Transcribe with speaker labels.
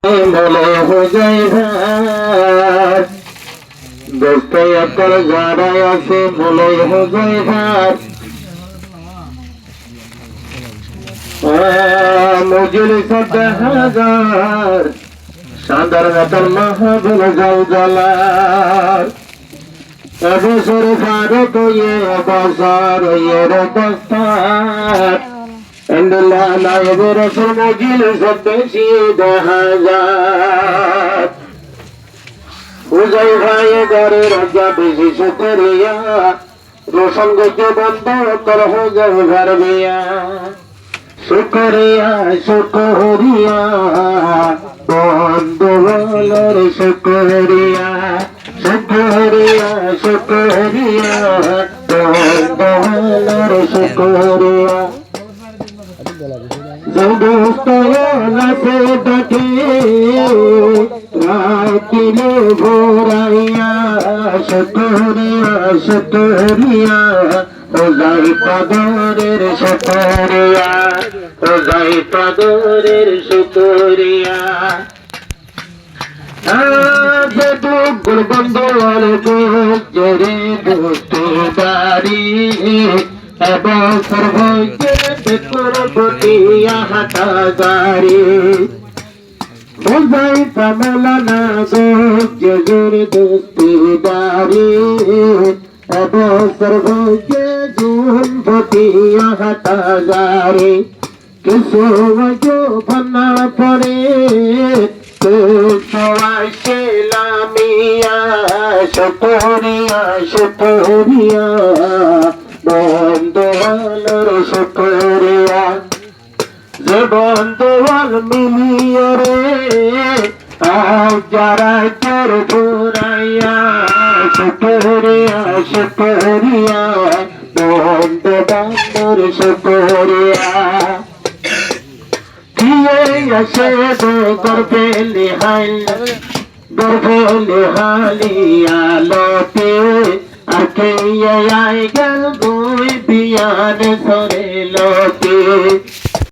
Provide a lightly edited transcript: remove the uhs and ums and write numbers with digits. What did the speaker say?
Speaker 1: বলে হুজাইফার দোস্ত একর যারাই আছে বলে হুজাইফার মজলিস 10,000 সাদার মতন মাহবুল জাউজালার এবছর ফারুক এবছর এর দস্তার আল্লাহ নায়েব রাসূল মজলিস বেশি 10,000 হুজাইফা ঘরে রাজা বেশি শুকরিয়া রোশন গজে বন্ধ কর হুজাইফার বিয়া শুকরিয়া শুকরিয়া বন্ধু বলর শুকরিয়া শুকরিয়া শুকরিয়া বন্ধু বলর শুকরিয়া জগস্তয়ালাতে ডাকে রাখিলে ভোরাইয়া শুকরিয়া শুকরিয়া হুজাইফা দরের শুকরিয়া হুজাইফা দরের শুকরিয়া আজ দুগুল বন্ধুয়াল জরে দোস্তারি এবং সর্বকে দেখর বটিয়া হাটাগারি হুজাইফা মৌলানা জের দোস্তারি এবং সর্বকে জুন বটিয়া হাটাগারি কিছু বন্যা পড়ে লামিয়া শুকরিয়া শুকরিয়া বন্ধুয়ালর শুকরিয়া যে বন্ধুয়াল মিলিয়ে রে যারা তোর ঘুরাইয়া শুকরিয়া শুকরিয়া বন্ধুবান্ধর শুকরিয়া আসে গর্বে লিহালিয়ালতে আকে আই গল গুই বিয়ান সরে লতে